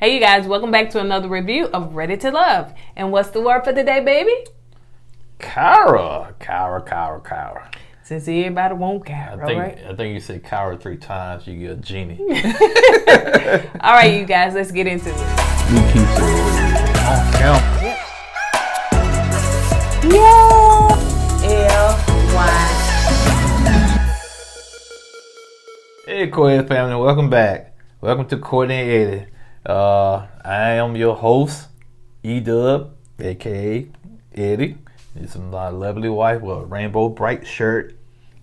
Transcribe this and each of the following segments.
Hey you guys, welcome back to another review of Ready to Love. And what's the word for the day, baby? Kyra. Since everybody want Kyra, right? I think you say Kyra 3 times, you get a genie. All right, you guys, let's get into it. You keep it. LY. Hey, KOED family, welcome back. Welcome to KOURTNEY. I am your host, E-Dub, aka Eddie. This is my lovely wife with a rainbow bright shirt.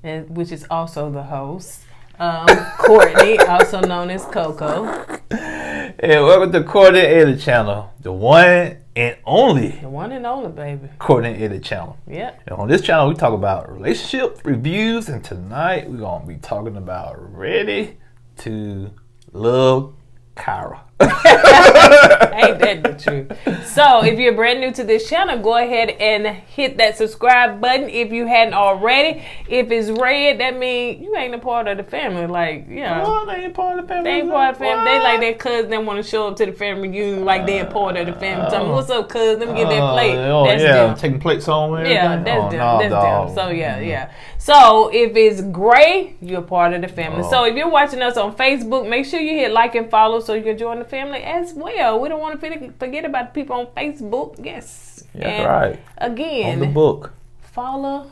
Which is also the host. Kourtney, also known as Coco. And welcome to KOURTNEY channel, the one and only. The one and only, baby. KOURTNEY channel. Yep. And on this channel, we talk about relationship reviews, and tonight we're gonna be talking about Ready to Love Kyra. Ain't that the truth? So if you're brand new to this channel, go ahead and hit that subscribe button if you hadn't already. If it's red, that means you ain't a part of the family. Like, you know. Oh, they ain't part of the family. They ain't part of the family. They like their cousin. They want to show up to the family reunion like they're part of the family. Tell me, what's up, cuz? Let me get that plate. That's them. Taking plates home and everything? Yeah, that's them. No, That's dog. them. So, yeah. So, if it's gray, you're part of the family. So, if you're watching us on Facebook, make sure you hit like and follow so you can join the family as well. We don't want to forget about the people on Facebook. Yes. That's right. Again, on the book. Follow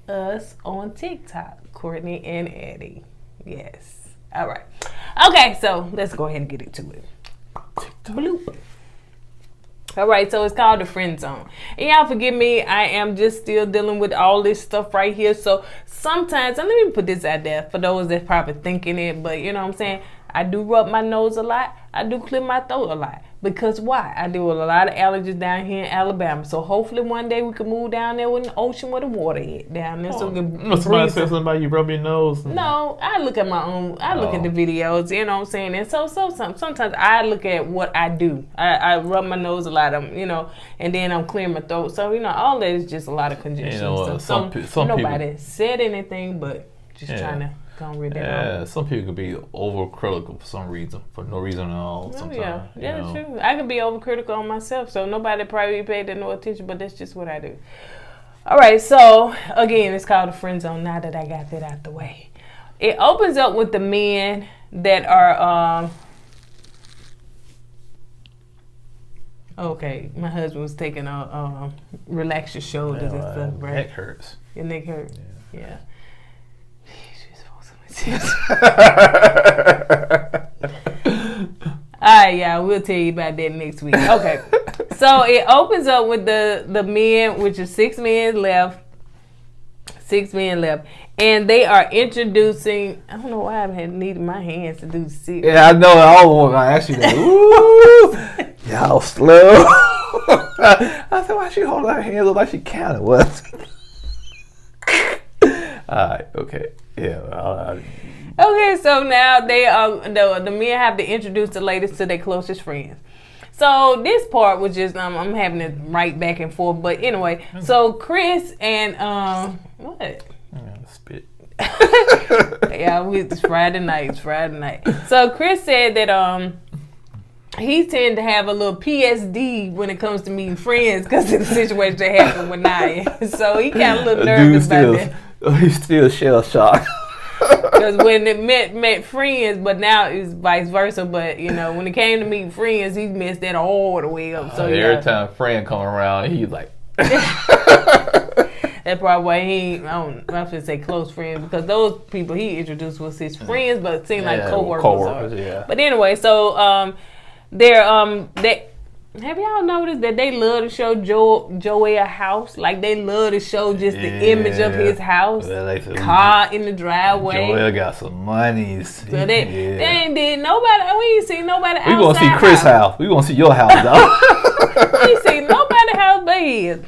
us on TikTok, Kourtney and Eddie. Yes. All right. Okay, so let's go ahead and get into it. Bloop. All right, so it's called the friend zone. And y'all forgive me, I am just still dealing with all this stuff right here. So sometimes, and let me put this out there for those that's probably thinking it, but you know what I'm saying? I do rub my nose a lot. I do clear my throat a lot. Because why? I deal with a lot of allergies down here in Alabama. So hopefully one day we can move down there with an ocean where the water is down there. So we can somebody said something about you rub your nose. No, I look at my own. I look at the videos. You know what I'm saying? And so sometimes I look at what I do. I rub my nose a lot, you know, and then I'm clearing my throat. So you know, all that is just a lot of congestion. You know, so some nobody people said anything, but just trying to. Some people could be overcritical for some reason, for no reason at all. Sometimes, yeah, true. I can be overcritical on myself, so nobody probably paid that no attention, but that's just what I do. All right, so again, it's called a friend zone. Now that I got that out the way, it opens up with the men that are. Okay, my husband was taking a relax your shoulders and stuff, right? Neck hurts. Your neck hurt. Yeah. Alright, y'all, we'll tell you about that next week. Okay. So it opens up with the men, which is 6 men left. 6 men left. And they are introducing, I don't know why I had needed my hands to do 6. Yeah, I know. I always want to ask you that. Ooh, y'all slow. I said, why she holding her hands up like she counted? What? Alright, okay. Yeah. Okay, so now they the men have to introduce the ladies to their closest friends. So this part was just I'm having to write back and forth, but anyway. So Chris and what? Spit. Yeah, it's Friday night. So Chris said that he tend to have a little PSD when it comes to meeting friends because of the situation that happened with Nia. So he got a little nervous about that. He's still shell shocked. Because when it met friends, but now it's vice versa. But you know, when it came to meet friends, he messed that all the way up. So every time a friend come around, he's like. That's probably why I should say close friends, because those people he introduced was his friends, but it seemed like coworkers. Yeah. But anyway, so they. Have y'all noticed that they love to show Joey a house? Like they love to show just the image of his house, car in the driveway. Joey got some monies. So they ain't did nobody. We ain't see nobody outside. We gonna see Chris' house. We gonna see your house, dog. We ain't see nobody house but his.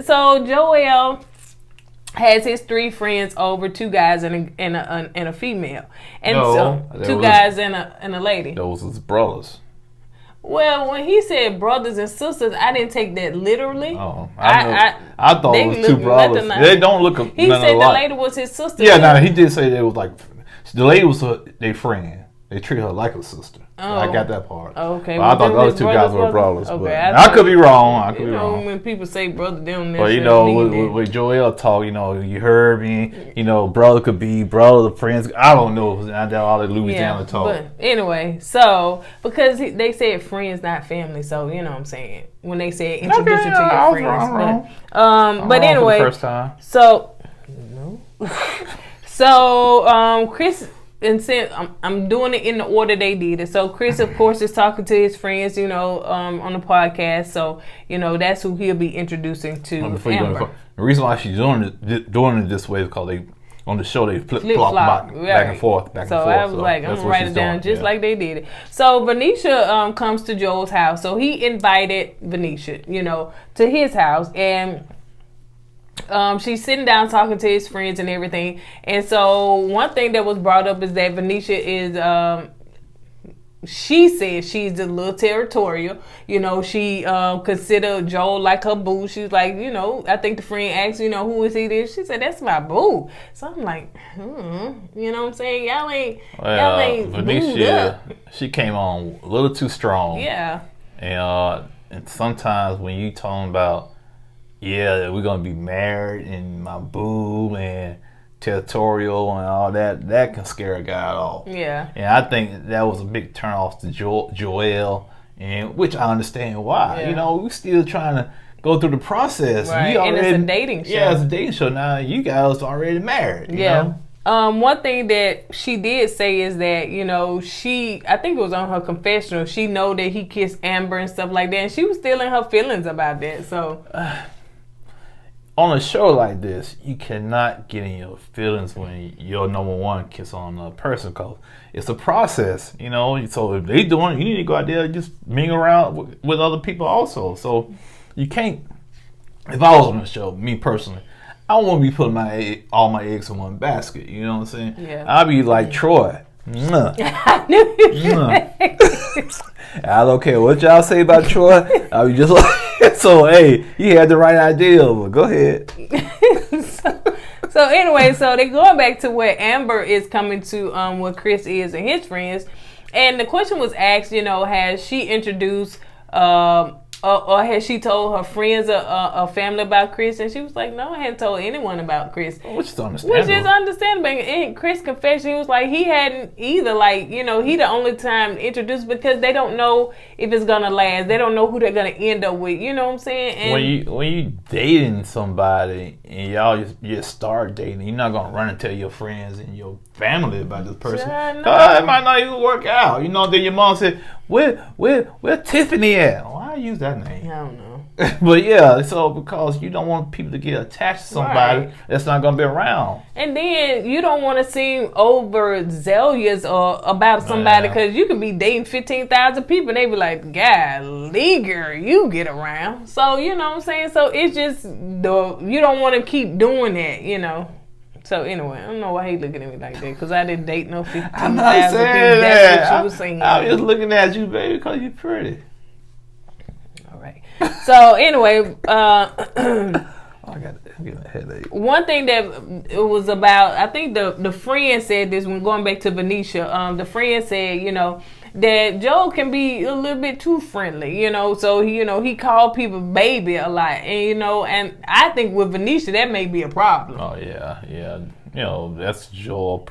So Joel has his 3 friends over, 2 guys and a female, and so 2 guys and a lady. Those was brothers. Well, when he said brothers and sisters, I didn't take that literally. Oh, I thought it was 2 brothers. They don't look He said the lady was his sister. Yeah, no, he did say they was like, the lady was their friend. They treat her like a sister. Oh. I got that part. Oh, okay. But I thought the other two guys were brothers. Okay, But I could be wrong. I could be wrong. When people say brother, they don't But necessarily with Joel talk, you heard me. Brother could be brother, friends. I don't know. All the Louisiana talk. But anyway, so because they said friends, not family. So you know what I'm saying when they said introduce you to your friends. But anyway, first time. So so Chris. And since I'm doing it in the order they did it. So Chris, of course, is talking to his friends, on the podcast. So, that's who he'll be introducing to Amber. The reason why she's doing it this way is because on the show they flip-flop back and forth. So I was like, I'm going to write it down just like they did it. So Venetia comes to Joel's house. So he invited Venetia, to his house. And she's sitting down talking to his friends and everything. And so one thing that was brought up is that Venetia is, she says she's a little territorial. She considered Joel like her boo. She's like, I think the friend asked, who is he this? She said, that's my boo. So I'm like, you know what I'm saying? Y'all ain't Venetia, she came on a little too strong. Yeah. And sometimes when you talking about, yeah, we're gonna be married and my boo and territorial and all that can scare a guy off. Yeah. And I think that was a big turn off to Joel, and which I understand why. Yeah. We're still trying to go through the process. Right. And it's a dating show. Yeah, it's a dating show. Now you guys already married. You know? One thing that she did say is that, I think it was on her confessional, she know that he kissed Amber and stuff like that, and she was still in her feelings about that. So on a show like this, you cannot get in your feelings when your number one kiss on another person, because it's a process, So if they doing it, you need to go out there and just mingle around with other people also. So you can't. If I was on the show, me personally, I don't want to be putting all my eggs in one basket. You know what I'm saying? Yeah. I'll be like Troy. I knew you I don't care what y'all say about Troy. I'll be just like, so hey, he had the right idea, but go ahead. So anyway, so they're going back to where Amber is coming to where Chris is and his friends. And the question was asked, has she introduced or has she told her friends or family about Chris? And she was like, no, I hadn't told anyone about Chris. Which is understandable. Which is understandable. And Chris confessed, he was like, he hadn't either. Like, he the only time introduced, because they don't know if it's going to last. They don't know who they're going to end up with. You know what I'm saying? And when you dating somebody and y'all just start dating, you're not going to run and tell your friends and your family about this person. It might not even work out. Then your mom said, where Tiffany at? Why I use that name? I don't know. But yeah, so because you don't want people to get attached to somebody that's not going to be around. And then you don't want to seem overzealous or about somebody, because you could be dating 15,000 people and they be like, golly, girl, you get around. So, you know what I'm saying? So it's just, you don't want to keep doing that, So anyway, I don't know why he looking at me like that, because I didn't date no 15,000 people. I'm not saying that. That's what you were saying. I'm just looking at you, baby, because you're pretty. All right. So anyway, I got a headache. One thing that it was about, I think the friend said this when going back to Venetia. The friend said, that Joel can be a little bit too friendly, so he called people baby a lot, and and I think with Venetia that may be a problem. Oh yeah, that's Joel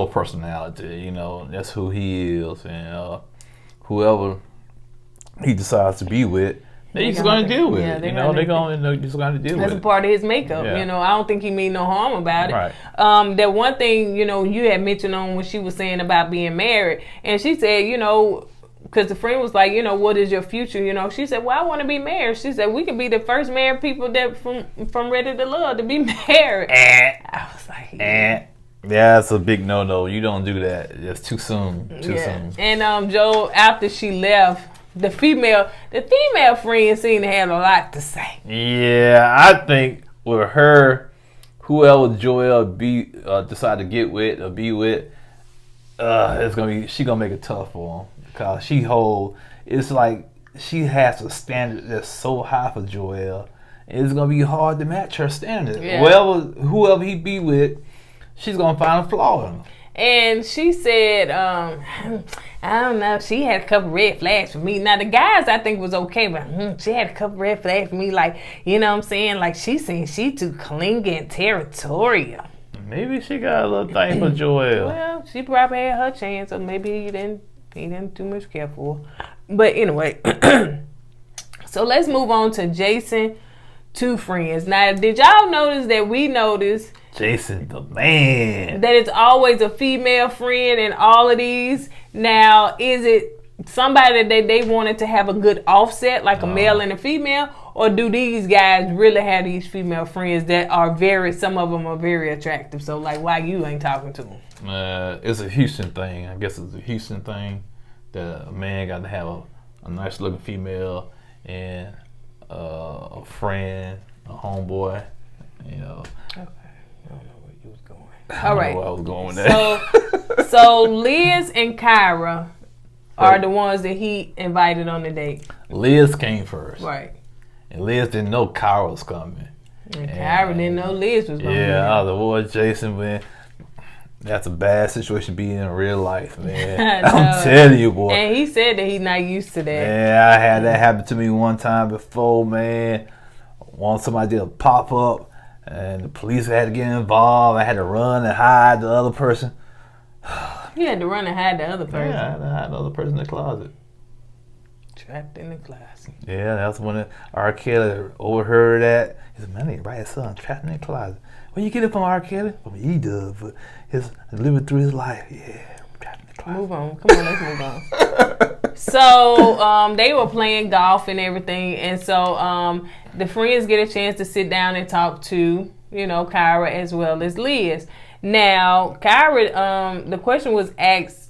personality, that's who he is, and whoever he decides to be with, they're just going to deal with it. They're just going to deal with it. That's a part of his makeup. I don't think he mean no harm about it. Right. That one thing, you had mentioned on when she was saying about being married, and she said, because the friend was like, what is your future? She said, well, I want to be married. She said, we could be the first married people that from Ready to Love to be married. I was like, yeah, that's a big no. You don't do that. It's too soon. Too soon. And Joe, after she left, the female friend seemed to have a lot to say. Yeah, I think with her, whoever Joel decide to get with or be with, she gonna make it tough for him, because it's like she has a standard that's so high for Joel. It's gonna be hard to match her standard. Yeah. Whoever he be with, she's gonna find a flaw in him. And she said, I don't know, she had a couple red flags for me. Now, the guys I think was okay, but she had a couple red flags for me. Like, you know what I'm saying? Like, she saying she too clingy and territorial. Maybe she got a little thing for Joel. Well, she probably had her chance, or maybe he didn't too much care for her. But anyway, so let's move on to Jason, two friends. Now, did y'all notice that we noticed Jason the man that it's always a female friend in all of these? Now, is it somebody that they wanted to have a good offset, like a male and a female, or do these guys really have these female friends that are some of them are very attractive? So, like, why you ain't talking to them? It's a Houston thing. I guess it's a Houston thing that a man got to have a nice looking female and a friend, a homeboy, you know. Okay. I don't know where you was going. I don't know where I was going with that. So Liz and Kyra are the ones that he invited on the date. Liz came first. Right. And Liz didn't know Kyra was coming. And Kyra didn't know Liz was coming. Yeah, I was like, boy, Jason, man, that's a bad situation to be in real life, man. I'm telling you, boy. And he said that he's not used to that. Yeah, I had that happen to me one time before, man. Once somebody did a pop-up and the police had to get involved. I had to run and hide the other person. You had to run and hide the other person. Yeah, I had to hide the other person in the closet. Trapped in the closet. Yeah, that's when R. Kelly overheard that. He said, man, they write his son trapped in the closet. Where you get it from, R. Kelly? From E-Dub, but his living through his life. Yeah, trapped in the closet. Move on. Come on, let's move on. So they were playing golf and everything, and so the friends get a chance to sit down and talk to, you know, Kyra as well as Liz. Now, Kyra, the question was asked.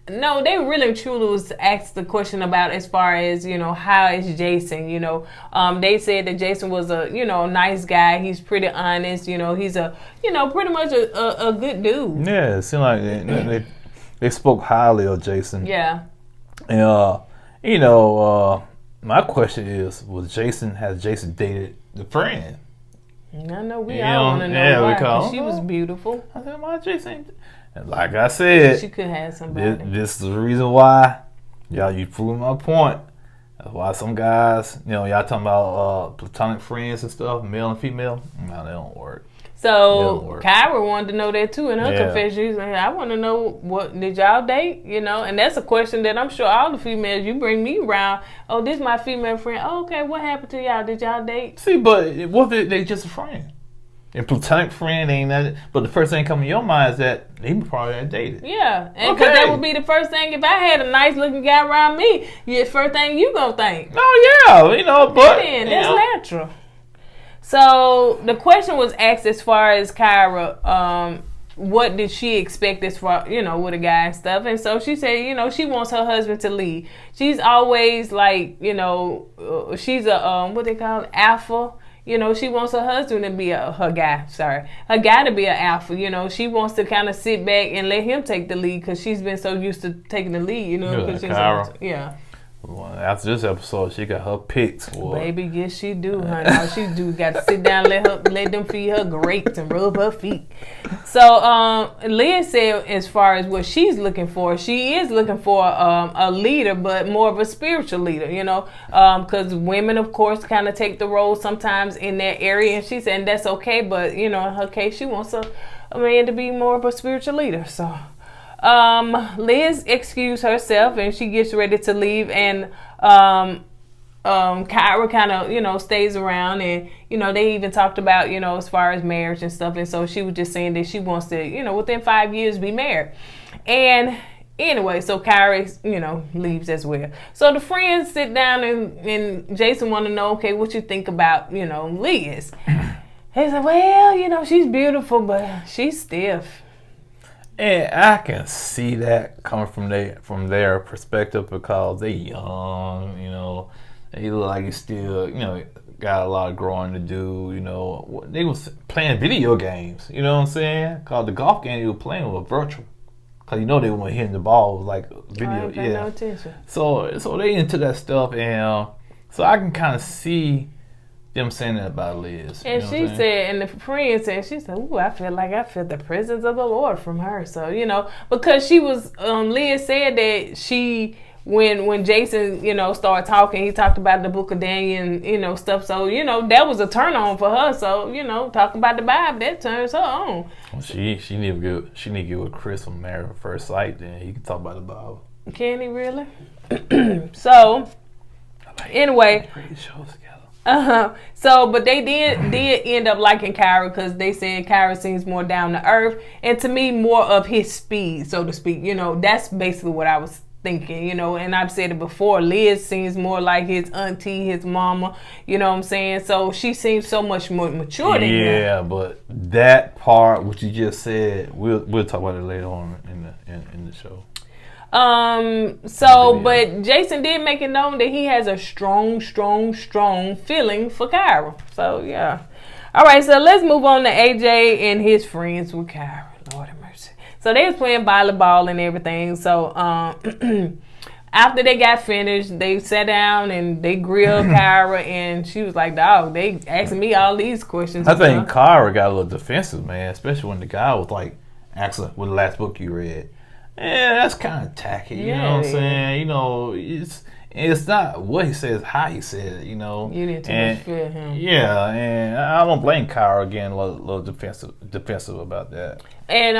No, they really truly was asked the question about as far as, you know, how is Jason, you know. They said that Jason was a, you know, nice guy. He's pretty honest, you know. He's a, you know, pretty much a good dude. Yeah, it seemed like they spoke highly of Jason. Yeah. And, you know, my question is, has Jason dated the friend? I know we all want to know why, because she was beautiful. I said, why Jason? And like I said, she could have somebody. This is the reason why, y'all, you proved my point. That's why some guys, you know, y'all talking about platonic friends and stuff, male and female. No, they don't work. So Kyra wanted to know that too in her confession. She's like, I want to know, what did y'all date? You know, and that's a question that I'm sure all the females, you bring me around. Oh, this is my female friend. Oh, okay, what happened to y'all? Did y'all date? See, but what if they just a friend? And platonic friend ain't that, but the first thing coming to your mind is that they probably had dated. Yeah, and because that would be the first thing. If I had a nice looking guy around me, the first thing you gonna think. Oh yeah, you know, but then, that's natural. So the question was asked as far as Kyra, what did she expect as far, you know, with a guy and stuff, and so she said, you know, she wants her husband to lead. She's always like, you know, she's a what they call it, alpha. You know, she wants her husband to be her guy to be an alpha. You know, she wants to kind of sit back and let him take the lead because she's been so used to taking the lead, you know. Yeah. Well, after this episode, she got her picks. Boy. Baby, yes, she do, honey. All she do got to sit down, let them feed her grapes and rub her feet. So, Liz said, as far as what she's looking for, she is looking for a leader, but more of a spiritual leader, you know, because women, of course, kind of take the role sometimes in that area, and she said, and that's okay, but, you know, in her case, she wants a man to be more of a spiritual leader, so... Liz excused herself and she gets ready to leave, and Kyra kind of, you know, stays around, and, you know, they even talked about, you know, as far as marriage and stuff, and so she was just saying that she wants to, you know, within 5 years be married. And anyway, so Kyra, you know, leaves as well. So the friends sit down and Jason want to know, okay, what you think about, you know, Liz. He said, well, you know, she's beautiful, but she's stiff. And I can see that coming from their perspective because they young, you know, they look like they still, you know, got a lot of growing to do, you know. They was playing video games, you know what I'm saying? Cause the golf game they were playing was virtual. Cause you know they weren't hitting the ball, it was like video, No attention. So they into that stuff, and so I can kind of see them saying that about Liz. And you know she said, and the friend said, she said, ooh, I feel the presence of the Lord from her. So, you know, because she was, Liz said that she, when Jason, you know, started talking, he talked about the book of Daniel and, you know, stuff. So, you know, that was a turn on for her. So, you know, talking about the Bible, that turns her on. Well, she need to get with Chris on Married at First Sight, then he can talk about the Bible. Can he really? So, anyway. So, but they did end up liking Kyra because they said Kyra seems more down to earth and to me more of his speed, so to speak. You know, that's basically what I was thinking, you know, and I've said it before. Liz seems more like his auntie, his mama, you know what I'm saying? So she seems so much more mature than him. Yeah, but that part, what you just said, we'll talk about it later on in the show. But Jason did make it known that he has a strong feeling for Kyra. So, yeah. All right, so let's move on to AJ and his friends with Kyra. Lord have mercy. So, they was playing volleyball and everything. So, after they got finished, they sat down and they grilled Kyra, and she was like, dog, they asking me all these questions. I think Kyra got a little defensive, man, especially when the guy was like, asking, what the last book you read? Yeah, that's kind of tacky. You know what I'm saying? You know, it's not what he says, how he said it. You know, you need to fear him. Yeah, and I don't blame Kyra again. A little defensive about that. And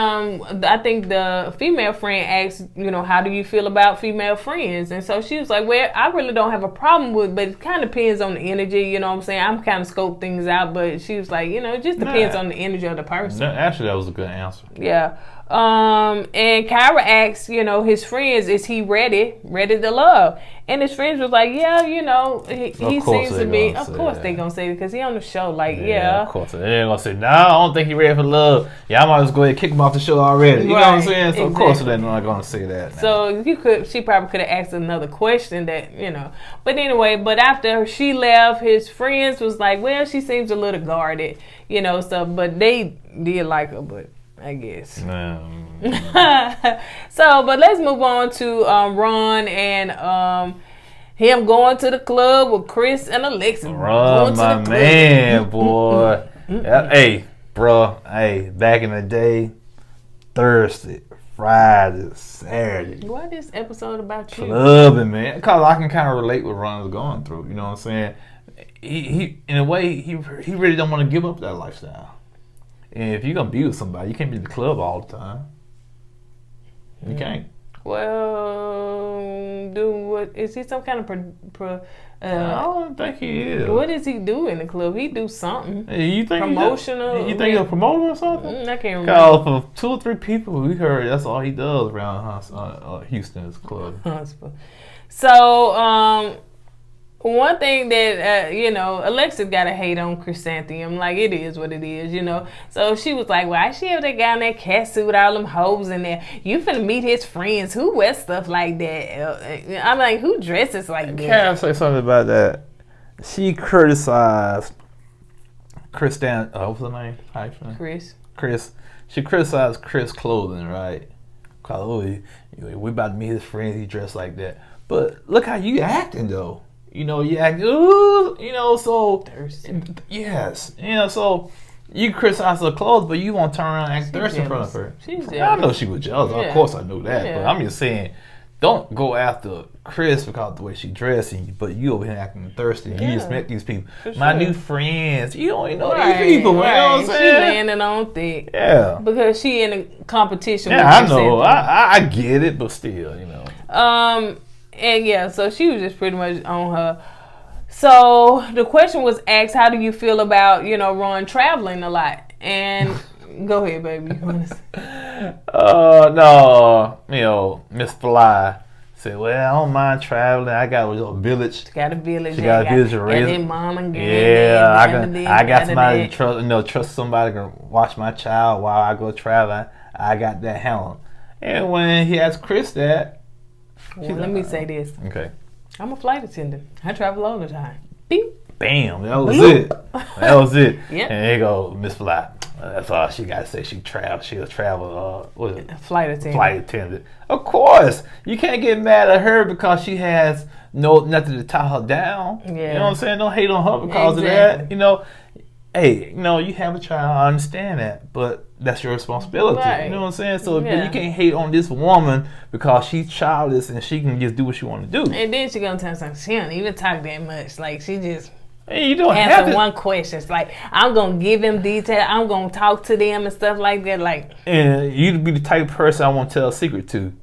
I think the female friend asked, you know, how do you feel about female friends? And so she was like, well, I really don't have a problem with, but it kind of depends on the energy. You know what I'm saying? I'm kind of scope things out, but she was like, you know, it just depends on the energy of the person. Actually, that was a good answer. Yeah. And Kyra asked, you know, his friends, is he ready to love? And his friends was like, yeah, you know, he seems to be. Of course they gonna say it because he on the show. Like, yeah. Of course they ain't gonna say, no, I don't think he ready for love. Yeah, I might as well go ahead and kick him off the show already. You know what I'm saying? So exactly. Of course they're not gonna say that. Now. So she probably could have asked another question that, you know. But anyway, after she left, his friends was like, well, she seems a little guarded, you know. So, but they did like her, but. I guess. But let's move on to Ron and him going to the club with Chris and Alexis. Ron, my man, boy. Hey, bro. Hey, back in the day, Thursday, Friday, Saturday. What is this episode about you? Clubbing, man. Because I can kind of relate what Ron is going through. You know what I'm saying? He in a way, he really don't want to give up that lifestyle. And if you're going to be with somebody, you can't be at the club all the time. You can't. Well, is he some kind of I don't think he is. What does he do in the club? He do something. Hey, you think promotional? You think he's a promoter or something? I can't remember. Cause for 2 or 3 people we heard that's all he does around Houston's club. So, one thing that, you know, Alexis got to hate on Chrysanthemum. Like, it is what it is, you know. So she was like, why she have that guy in that cat suit with all them hoes in there? You finna meet his friends. Who wears stuff like that? I'm like, who dresses like that? Can I say something about that? She criticized what's her name? Chris. She criticized Chris' clothing, right? Cause, we about to meet his friends. He dressed like that. But look how you acting, though. You know, you act, you know, so thirsty. Yes, you know, so you criticize her clothes, but you won't turn around and act thirsty in front of her. I know she was jealous. Yeah. Of course, I knew that. Yeah. But I'm just saying, don't go after Chris because of the way she dressed, but you over here acting thirsty. Yeah. You just met these people, my new friends. You don't even know these people. Right. You know what I'm saying? She landing on thick. Yeah, because she in a competition. Yeah, with I know. I get it, but still, you know. And yeah, so she was just pretty much on her. So the question was asked, how do you feel about, you know, Ron traveling a lot? And go ahead, baby. No, you know, Miss Fly said, well, I don't mind traveling. I got a village. She got a village. She got a village to raise. And then mom and I got somebody to trust somebody to watch my child while I go traveling. I got that handle. And when he asked Chris that, well, let me say this. Okay. I'm a flight attendant. I travel all the time. Beep. Bam. That was it. That was it. Yep. And there you go, Miss Fly. That's all she got to say. She a travel. What is it? Flight attendant. Flight attendant. Of course, you can't get mad at her because she has nothing to tie her down. Yeah. You know what I'm saying? Don't hate on her because of that. You know, hey, you have a child. I understand that, but that's your responsibility. Right. You know what I'm saying? So but you can't hate on this woman because she's childless and she can just do what she want to do. And then she gonna tell something. She don't even talk that much. Like she just. Hey, you don't answer have to. one question. It's like I'm gonna give them detail. I'm gonna talk to them and stuff like that. Like, and you'd be the type of person I want to tell a secret to,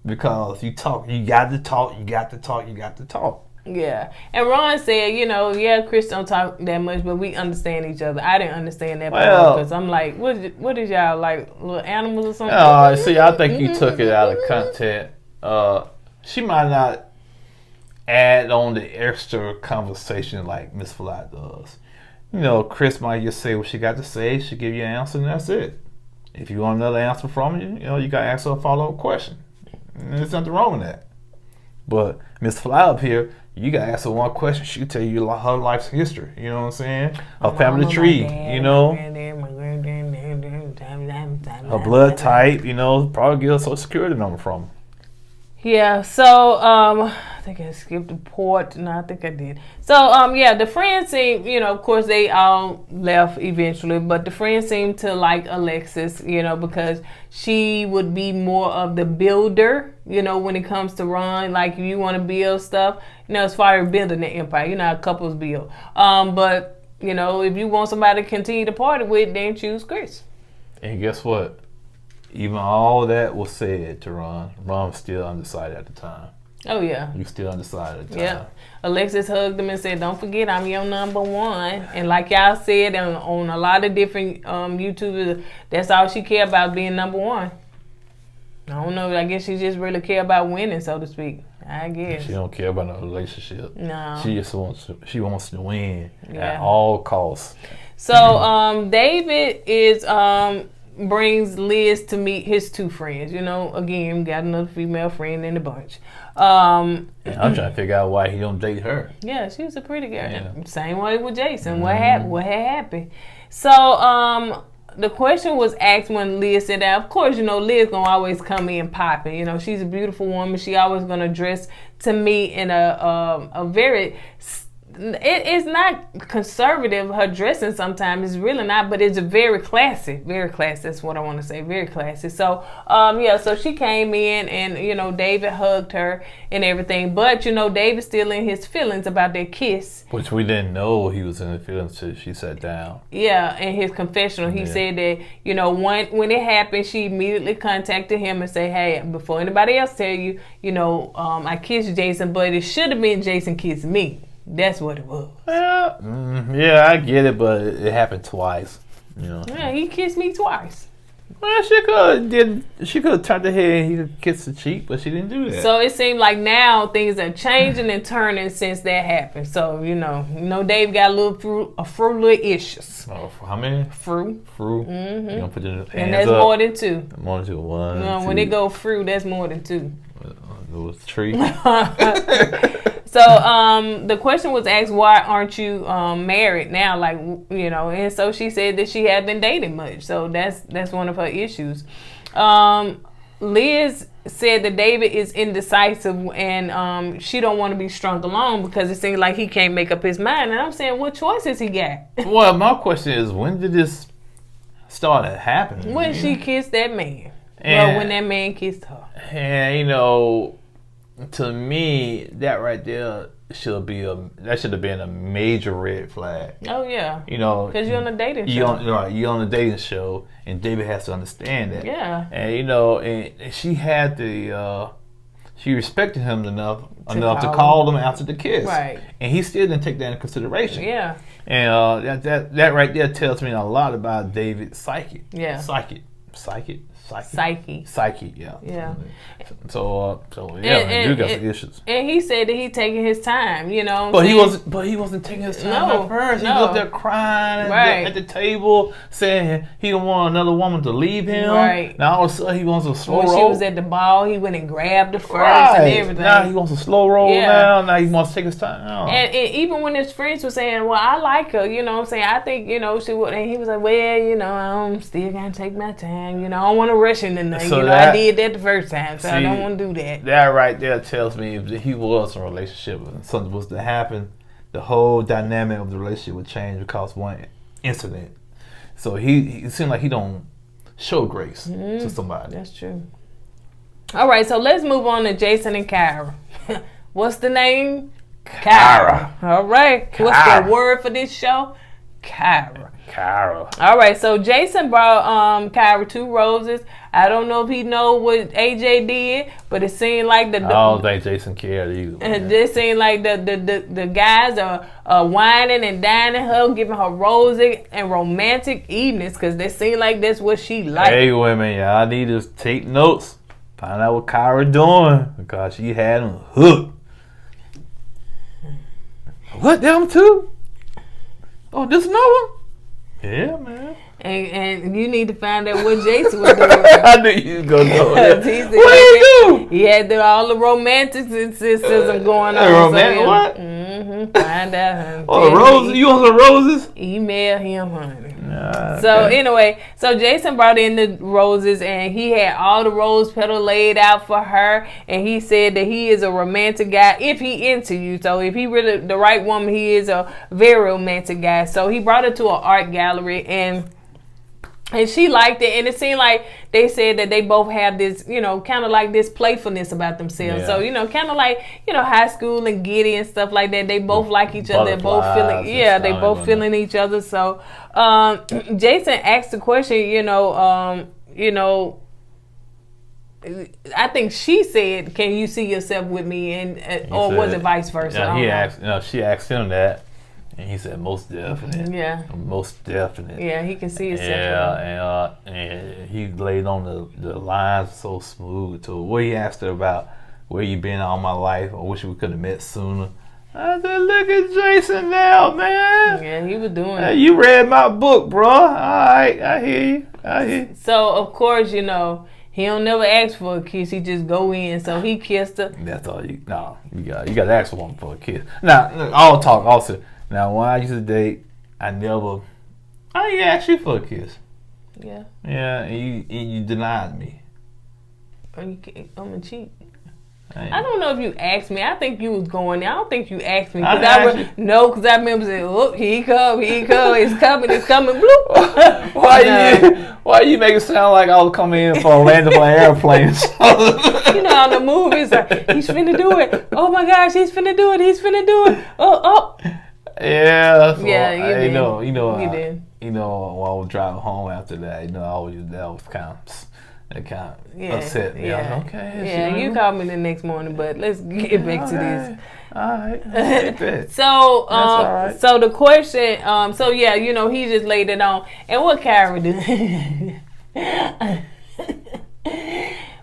because you got to talk. Yeah. And Ron said, Chris don't talk that much, but we understand each other. I didn't understand that part because I'm like, what is y'all like, little animals or something? See, I think you took it out of content. She might not add on the extra conversation like Miss Fly does. Chris might just say what she got to say. She give you an answer and that's it. If you want another answer from you, you got to ask her a follow-up question. And there's nothing wrong with that. But Miss Fly up here, you got to ask her one question. She'll tell you her life's history. You know what I'm saying? Her family tree, her blood type, probably get her social security number from her. Yeah, so I think I skipped the port. No, I think I did. So the friends seem, of course they all left eventually, but the friends seem to like Alexis, because she would be more of the builder, when it comes to Ron. Like you want to build stuff, as far as building the empire, how couples build. But if you want somebody to continue to party with, then choose Chris. And guess what? Even all that was said to Ron was still undecided at the time. Oh, yeah. You still undecided at the time. Yeah. Alexis hugged him and said, don't forget, I'm your number one. And like y'all said on a lot of different YouTubers, that's all she care about, being number one. I don't know. I guess she just really care about winning, so to speak. I guess. She don't care about no relationship. No. She just wants to win at all costs. So David brings Liz to meet his two friends. Again, got another female friend in the bunch. I'm trying to figure out why he don't date her. Yeah, she was a pretty girl. Yeah. Same way with Jason. What had happened? So the question was asked when Liz said that. Of course, Liz gonna always come in popping. She's a beautiful woman. She always gonna dress to me in a very. It's not conservative, her dressing sometimes. It's really not, but it's very classy. Very classy, that's what I want to say. Very classy. So, so she came in and, David hugged her and everything. But, David's still in his feelings about their kiss. Which we didn't know he was in the feelings until she sat down. Yeah, in his confessional, he said that, when it happened, she immediately contacted him and said, hey, before anybody else tell you, I kissed Jason, but it should have been Jason kissed me. That's what it was. Yeah, I get it, but it happened twice. Yeah, he kissed me twice. Well, she could have turned her head and he could kiss the cheek, but she didn't do that. So it seemed like now things are changing and turning since that happened. So Dave got a few little issues. Oh, how many? Few. Mm-hmm. You gonna put your hands and that's up? more than two. More than two. One. Two. When they go through, that's more than two. It was a tree. So the question was asked, why aren't you married now? Like, and so she said that she hadn't dated much. So that's one of her issues. Liz said that David is indecisive and she don't want to be strung along because it seems like he can't make up his mind. And I'm saying, what choices he got? Well, my question is, when did this start happening? When she kissed that man. When that man kissed her. And, to me, that right there should have been a major red flag. Oh yeah. Because you're on a dating show. You're on a dating show, and David has to understand that. Yeah. And and she had she respected him enough to call him after the kiss. Right. And he still didn't take that into consideration. Yeah. And that right there tells me a lot about David's psyche. Yeah. Psyche. Psyche. Yeah. Yeah. So yeah, you got some issues. And he said that he taking his time, you know. But he wasn't taking his time at first. He was up there crying at the table, saying he don't want another woman to leave him. Right. Now all of a sudden he wants a slow roll. When she was at the ball, he went and grabbed her first and everything. Now he wants a slow roll. Now he wants to take his time. Oh. And even when his friends were saying, "Well, I like her," you know what I'm saying, I think, you know, she would, and he was like, "Well, you know, I'm still gonna take my time. You know, I don't want to rush into nothing. So you know, I did that the first time, so I don't want to do that." That right there tells me if he was in a relationship and something was to happen, the whole dynamic of the relationship would change because of one incident. So he seemed like he don't show grace to somebody. That's true. All right, so let's move on to Jason and Kyra. What's the name? Kyra. All right. Kyra. What's the word for this show? Kyra. All right, so Jason brought Kyra 2 roses. I don't know if he know what AJ did, but it seemed like I don't think Jason cared either. It seemed like the guys are whining and dining her, giving her roses and romantic evenings because they seem like that's what she liked. Hey, women, y'all need to take notes. Find out what Kyra doing because she had him hooked. What, them two? Oh, this another one? Yeah, man. And you need to find out what Jason was doing. I knew you was going to know that. What did he do? He had all the romanticism going on. Romantic so what? Find out, honey. Oh, roses? You want some roses? Email him, honey. So anyway, so Jason brought in the roses and he had all the rose petals laid out for her, and he said that he is a romantic guy if he into you. So if he really the right woman, he is a very romantic guy. So he brought her to an art gallery and she liked it, and it seemed like they said that they both have this, you know, kind of like this playfulness about themselves. Yeah. So, you know, kind of like, you know, high school and giddy and stuff like that. They both like each other. They're both feeling, they both feeling each other. So, Jason asked the question, I think she said, "Can you see yourself with me?" And or said, was it vice versa? Yeah, she asked him that. And he said, "Most definite." Yeah. Most definite. Yeah, he can see himself. Yeah, and he laid on the lines so smooth to where he asked her about where you been all my life. I wish we could have met sooner. I said, "Look at Jason now, man." Yeah, he was doing it. You read my book, bro. All right, I hear you. So, of course, you know, he don't never ask for a kiss. He just go in. So he kissed her. That's all you got to ask for one for a kiss. Now, all talk also. Now, when I used to date, I didn't ask you for a kiss. Yeah. Yeah, and you denied me. I'm a cheat. I don't know if you asked me. I think you was going there. I don't think you asked me. Because I remember saying, "Oh, here he come. It's coming. Bloop." Why you make it sound like I was coming in for a landing for an airplane? You know, on the movies, like, he's finna do it. Oh my gosh, he's finna do it. Oh. Yeah, so yeah, you did. You know, you did. You know, when I was driving home after that, that was kind of upset me. Yeah. Okay. Yeah, you called me the next morning, but let's get back to this. All right. So, all right. So the question, you know, he just laid it on. And what Kyra do?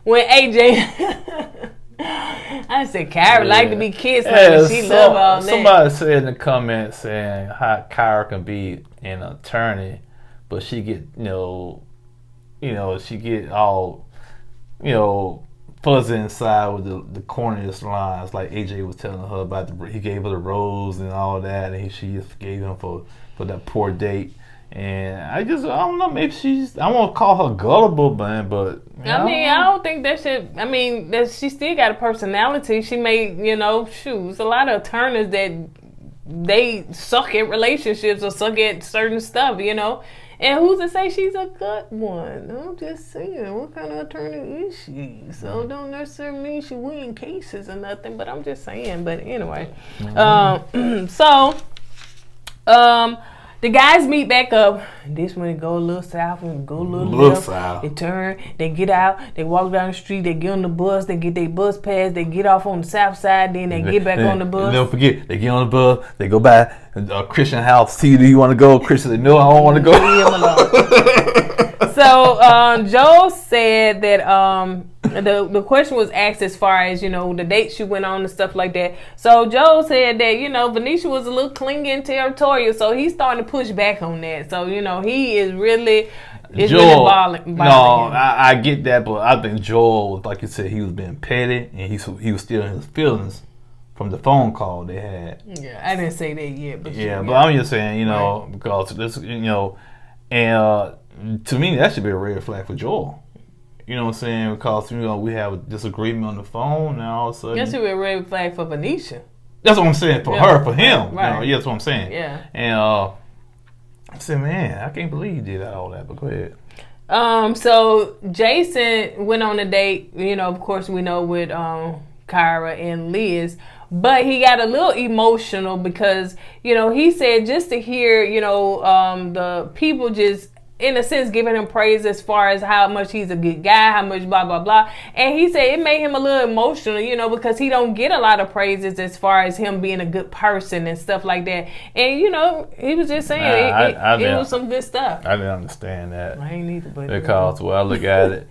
When AJ, I said Kyra like to be kissed, she love all that. Somebody said in the comments saying how Kyra can be an attorney, but she get she get all fuzzy inside with the corniest lines, like AJ was telling her about he gave her the rose and all that, and she just gave him for that poor date. And I don't know, maybe I won't call her gullible, man, but I don't think that should. I mean, she still got a personality. She may, there's a lot of attorneys that they suck at relationships or suck at certain stuff, And who's to say she's a good one? I'm just saying, what kind of attorney is she? So don't necessarily mean she win cases or nothing, but I'm just saying. But anyway, the guys meet back up. This one go a little south and go a little left. South. They turn, they get out, they walk down the street, they get on the bus, they get their bus pass, they get off on the south side, then they get back on the bus. Don't forget, they get on the bus, they go by a Christian house. See, do you want to go? Christian said, no, I don't want to go. So Joel said that the question was asked as far as, the dates she went on and stuff like that. So Joel said that, Venetia was a little clingy and territorial, so he's starting to push back on that. So, he is really... Joel, I get that, but I think Joel, like you said, he was being petty, and he was still in his feelings from the phone call they had. Yeah, I didn't say that yet, but but I'm just saying, right. Because this, and to me that should be a red flag for Joel. You know what I'm saying? Because we have a disagreement on the phone, and all of a sudden that should be a red flag for Venetia. That's what I'm saying for her, for him. Right. That's what I'm saying. Yeah. And I said, man, I can't believe you did all that, but go ahead. So Jason went on a date, of course we know, with Kyra and Liz, but he got a little emotional because, he said just to hear, the people just, in a sense, giving him praise as far as how much he's a good guy, how much blah, blah, blah. And he said it made him a little emotional, because he don't get a lot of praises as far as him being a good person and stuff like that. And, he was just saying it was some good stuff. I didn't understand that. I ain't either. But because, I look at it,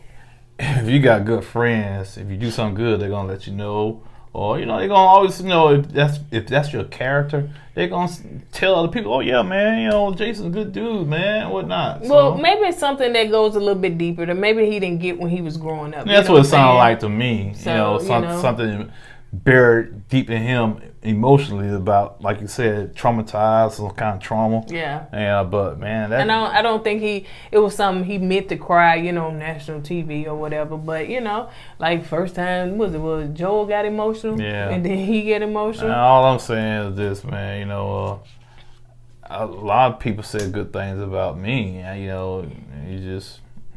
if you got good friends, if you do something good, they're going to let you know. Or, they're going to always, if that's your character, they're going to tell other people, oh, yeah, man, Jason's a good dude, man, whatnot. Well, maybe it's something that goes a little bit deeper that maybe he didn't get when he was growing up. That's what it sounded like to me. So, something buried deep in him emotionally about, like you said, traumatized, some kind of trauma. Yeah. But, man, and I don't think it was something he meant to cry, on national TV or whatever. But, like first time, was Joel got emotional? Yeah. And then he get emotional? And all I'm saying is this, man, a lot of people said good things about me. And,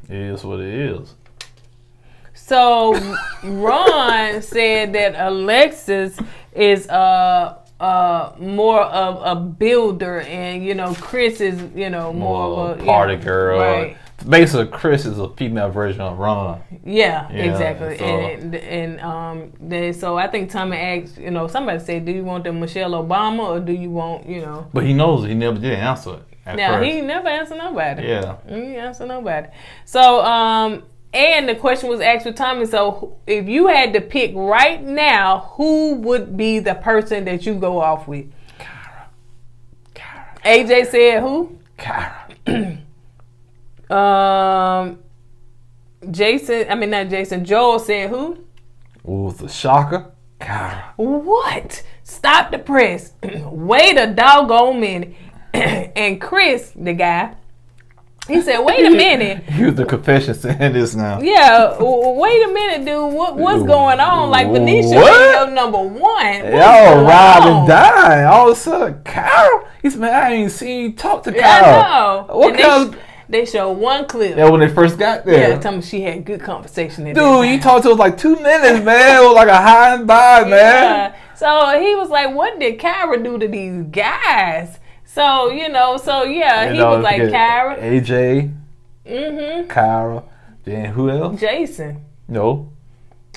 it is what it is. So Ron said that Alexis is more of a builder, and Chris is more of a party girl. Right. Basically, Chris is a female version of Ron. Yeah, exactly. So I think Tommy asked, somebody said, do you want the Michelle Obama or do you want, But he knows he never did answer it. First. He never answered nobody. Yeah. He didn't answer nobody. So, and the question was asked with Tommy, so if you had to pick right now, who would be the person that you go off with? Kyra. AJ said who? Kyra. Joel said who? Was the shocker? Kyra. What? Stop the press. Wait a doggone minute. And Chris, the guy, he said, wait a minute. He was the confession saying this now. Yeah, wait a minute, dude. What's going on? Like, Venetia is your number one. Y'all ride and die. All of a sudden, Kyra? He said, man, I ain't seen you talk to Kyra. I know. What kind they showed one clip. Yeah, when they first got there. Yeah, tell me she had good conversation. Dude, you talked to us like 2 minutes, man. It was like a high and by, man. So he was like, what did Kyra do to these guys? So, he was like Kyra. AJ. Mm-hmm. Kyra. Then who else? Jason. No.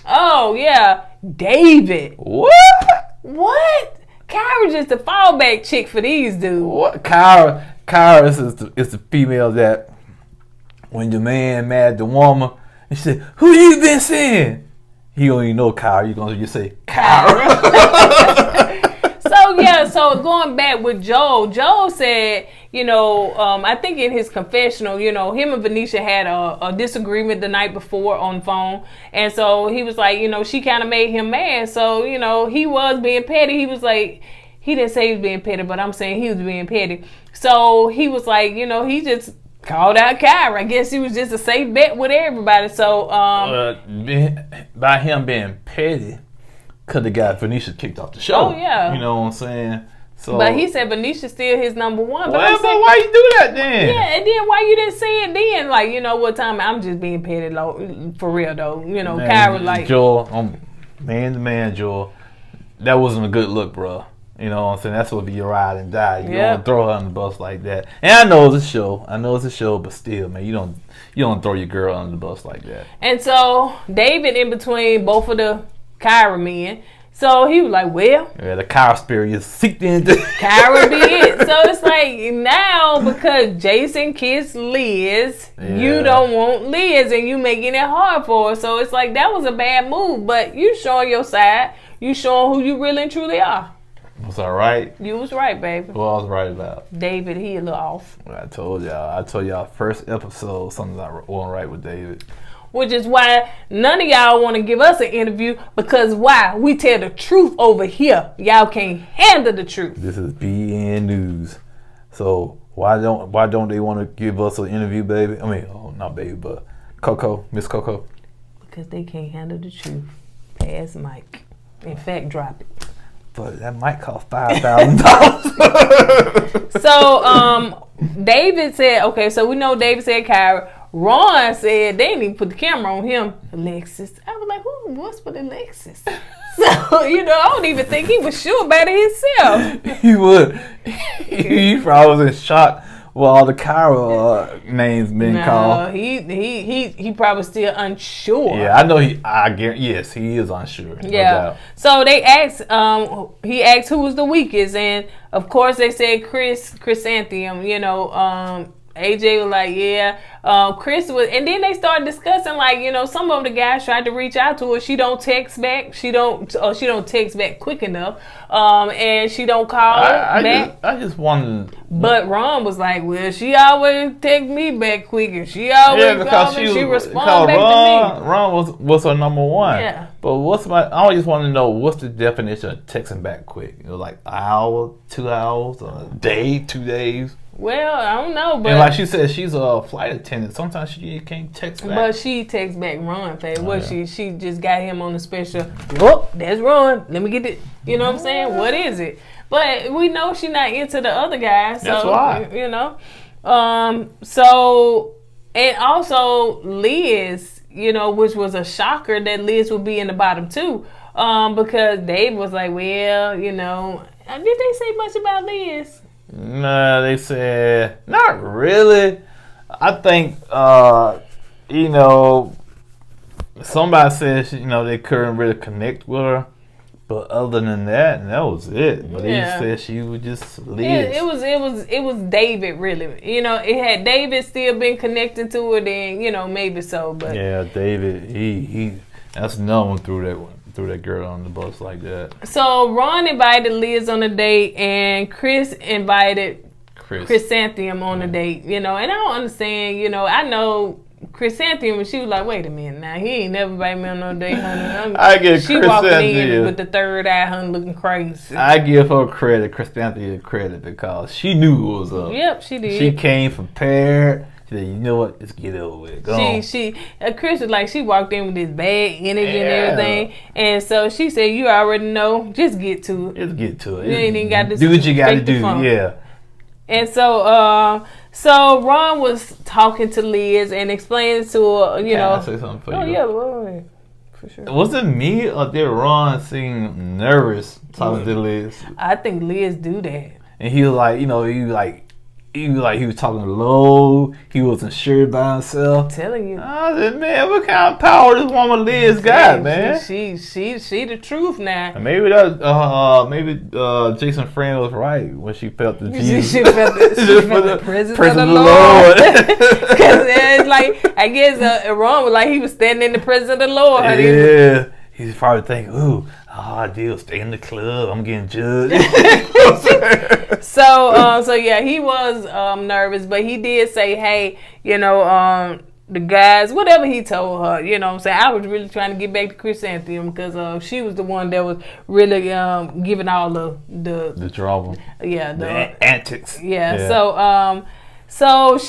Oh, yeah. David. What? Kyra's just a fallback chick for these dudes. What? Kyra is the female that when the man mad at the woman, and she said, who you been seeing? He don't even know Kyra. You're going to just say, Kyra. So going back with Joel said, I think in his confessional, him and Venetia had a disagreement the night before on the phone. And so he was like, she kind of made him mad. So, he was being petty. He was like, he didn't say he was being petty, but I'm saying he was being petty. So he was like, he just called out Kyra. I guess he was just a safe bet with everybody. So, by him being petty, could have got Venetia kicked off the show. Oh, yeah. You know what I'm saying? So, but he said Venetia's still his number one. But why you do that then? Yeah, and then why you didn't say it then? Like, what time? I'm just being petty, for real, though. Kyra, like... Joel, man to man, Joel, that wasn't a good look, bro. You know what I'm saying? That's what you ride and die. You don't throw her on the bus like that. And I know it's a show. But still, man, you don't throw your girl on the bus like that. And so, David, in between both of the Kyra men, So he was like, well. Yeah, the Kyra spirit is seeped into. Kyra be it. So it's like now because Jason kissed Liz, you don't want Liz and you making it hard for her. So it's like that was a bad move. But you showing your side. You showing who you really and truly are. Was I right? You was right, baby. What I was right about? David, he a little off. I told y'all first episode something that wasn't right with David. Which is why none of y'all want to give us an interview because why? We tell the truth over here. Y'all can't handle the truth. This is BN News. So why don't they want to give us an interview, baby? I mean, not baby, but Coco, Miss Coco. Because they can't handle the truth. Pass Mike. In fact, drop it. But that might cost $5,000. So David said, okay, so we know David said Kyra. Ron said they didn't even put the camera on him. Alexis. I was like, who was for Alexis? So, I don't even think he was sure about it himself. He would. He probably was in shock with all the Kyra names being called. He probably still unsure. Yeah, I know I guarantee, yes, he is unsure. Yeah. No doubt. So they asked, he asked who was the weakest, and of course they said Chrysanthemum, AJ was like, yeah, Chris was, and then they started discussing some of the guys tried to reach out to her. She don't text back. She don't text back quick enough. And she don't call back. I just wanted. But Ron was like, well, she always text me back quick, and she always call me. She responds back to me. Ron was her number one. Yeah. But I just want to know what's the definition of texting back quick? Like an hour, 2 hours, a day, 2 days. Well, I don't know, but and like she said, she's a flight attendant. Sometimes she can't text back. But she texts back Ron, Faye. She just got him on the special. Oh, that's Ron. Let me get it. You know what I'm saying? What is it? But we know she's not into the other guys. So, that's why. So and also Liz, which was a shocker that Liz would be in the bottom two. Because Dave was like, well, did they say much about Liz? Nah, they said not really. I think somebody said they couldn't really connect with her, but other than that was it. But they said she was just Liz. It was David really. It had David still been connecting to her, then maybe so. But yeah, David, he that's another one through that girl on the bus like that. So Ron invited Liz on a date, and Chris invited Chrysanthemum on a date. And I don't understand. I know Chrysanthemum, she was like, wait a minute, now he ain't never invited me on no date, honey. I give she walking in with the third eye, honey, looking crazy. I give her credit, Chrysanthemum credit, because she knew who was up. Yep, she did. She came prepared. She said, you know what? Let's get over with. Go on. Chris was like, she walked in with this bad energy and everything. And so she said, you already know, just get to it. Just get to it. You ain't even got to do what you got to do. Yeah. And so Ron was talking to Liz and explaining to her, Can I say something for you? Oh, yeah, well, for sure. Was it me or did Ron seem nervous talking to Liz? I think Liz do that. And he was like, he was talking low. He wasn't sure by himself. I'm telling you. I said, man, what kind of power this woman Liz got, man? She the truth now. And maybe Jason Friend was right when she felt the Jesus. She felt the presence of the Lord. Because it's like, I guess Ron was like he was standing in the presence of the Lord. Yeah. He's probably thinking, ooh, I deal, stay in the club. I'm getting judged. So yeah, he was nervous, but he did say, hey, the guys, whatever he told her, I was really trying to get back to Chrysanthemum because she was the one that was really giving all the drama. Yeah, the antics. Yeah. So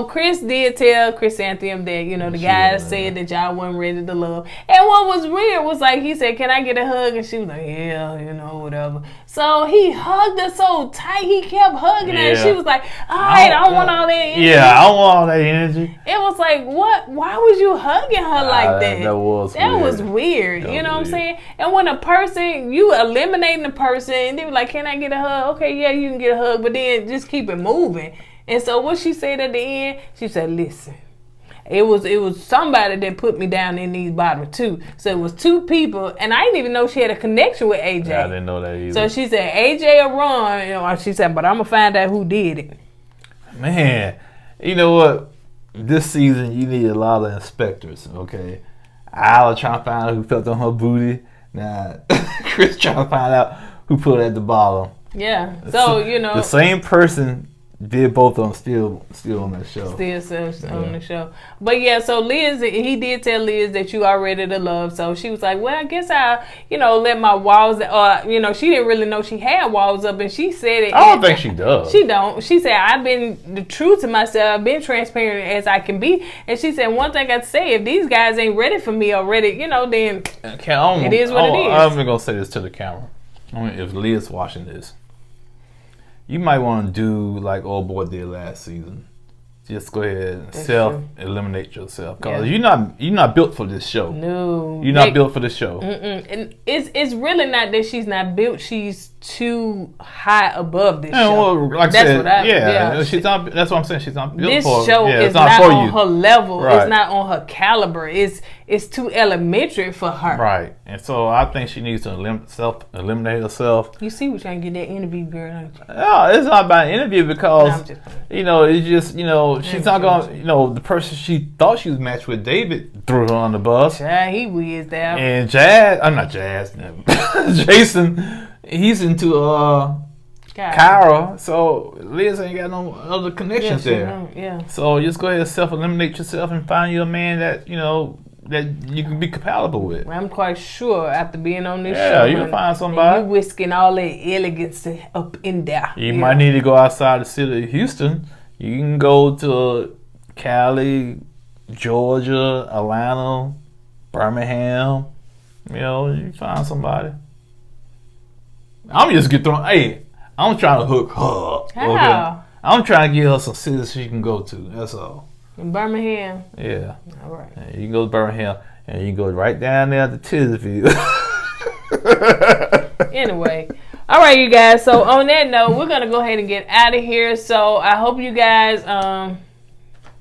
Chris did tell Chrysanthemum that, the guys said that y'all wasn't ready to love. And what was weird was like, he said, can I get a hug? And she was like, yeah, whatever. So he hugged her so tight, he kept hugging her. And she was like, all right, I don't want all that energy. Yeah, I don't want all that energy. It was like, what? Why was you hugging her like that? That was weird. You know what I'm saying? And when a person, you eliminating the person, and they were like, can I get a hug? Okay, yeah, you can get a hug, but then just keep it moving. And so what she said at the end, she said, listen, It was somebody that put me down in these bottom two. So it was two people, and I didn't even know she had a connection with AJ. Yeah, I didn't know that either. So she said AJ or Ron. You know, she said, but I'm gonna find out who did it. Man, you know what? This season you need a lot of inspectors. Okay, I was trying to find out who felt on her booty. Now Chris trying to find out who put it at the bottom. Yeah. So you know, the same person did both of them still on that show. Still on the show. But yeah, so Liz, he did tell Liz that you are ready to love. So she was like, well, I guess I'll, let my walls, she didn't really know she had walls up, and she said it. I don't think she does. She don't. She said, I've been true to myself. I've been transparent as I can be. And she said, one thing I'd say, if these guys ain't ready for me already, then it is what it is. I'm going to say this to the camera. If Liz watching this, you might want to do like old boy did last season. Just go ahead and self-eliminate yourself, because you're not built for this show. No, you're not built for this show. And it's really not that she's not built. She's too high above this show. Well, like that's I said, yeah, she's not. That's what I'm saying. She's not built this for. show is not on her level. Right. It's not on her caliber. It's too elementary for her. Right, and so I think she needs to eliminate herself. You see, we're trying to get that interview, girl. Don't you? No, it's not about an interview, because it's just she's not gonna the person she thought she was matched with, David, threw her on the bus. Yeah, he whizzed out. And Jason, he's into Kyra, so Liz ain't got no other connections there. Yeah. So just go ahead and self-eliminate yourself and find you a man that that you can be compatible with. I'm quite sure after being on this show, yeah, you can find somebody. You whisking all that elegance up in there. You might need to go outside the city of Houston. You can go to Cali, Georgia, Atlanta, Birmingham. You find somebody. I'm just get thrown. Hey, I'm trying to hook her. How? Okay? I'm trying to get her some cities she can go to. That's all. In Birmingham? Yeah. All right. Yeah, you can go to Birmingham, and you can go right down there to Tisville. Anyway. All right, you guys. So on that note, we're going to go ahead and get out of here. So I hope you guys, I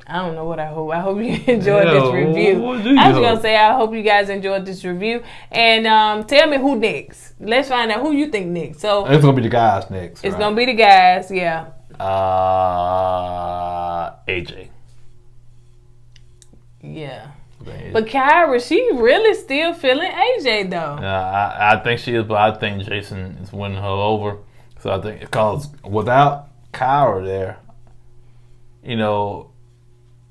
don't know what I hope. I hope you enjoyed this review. I was going to say, I hope you guys enjoyed this review. And tell me who next. Let's find out who you think next. So it's going to be the guys next. It's going to be the guys, yeah. AJ. Yeah. But Kyra, she really still feeling AJ though. I think she is, but I think Jason is winning her over. So I think, because without Kyra there,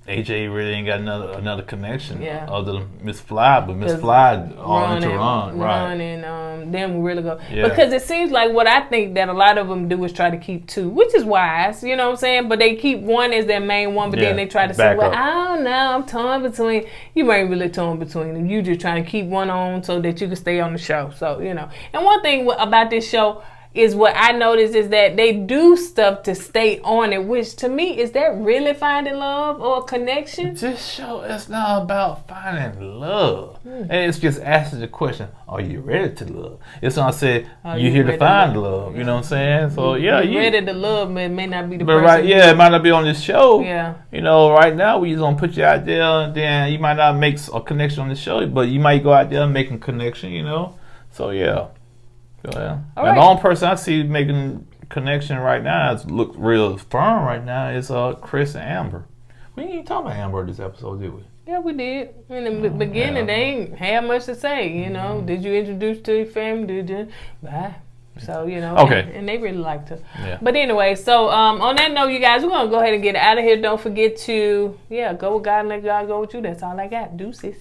AJ really ain't got another connection other than Miss Fly, but Miss Fly all into Ron, right? And them really go because it seems like what I think that a lot of them do is try to keep two, which is wise, you know what I'm saying? But they keep one as their main one, but then they try to say, well, I don't know, I'm torn between. You ain't really torn between them. You just trying to keep one on so that you can stay on the show. So And one thing about this show is what I noticed is that they do stuff to stay on it, which to me, is that really finding love or connection? This show is not about finding love. And it's just asking the question, are you ready to love? It's not saying you're here to find love. You know what I'm saying? So you're ready to love, but it may not be the person. Right, it might not be on this show. Yeah. Right now we just gonna put you out there, and then you might not make a connection on the show, but you might go out there and make a connection, So yeah. Yeah. The only person I see making connection right now look real firm right now is Chris and Amber. We didn't even talk about Amber this episode, did we? Yeah, we did. In the beginning, they ain't had much to say. Did you introduce to your family? Did you? Bye. So okay. And they really liked her. Yeah. But anyway, so on that note, you guys, we're gonna go ahead and get out of here. Don't forget to go with God and let God go with you. That's all I got. Deuces.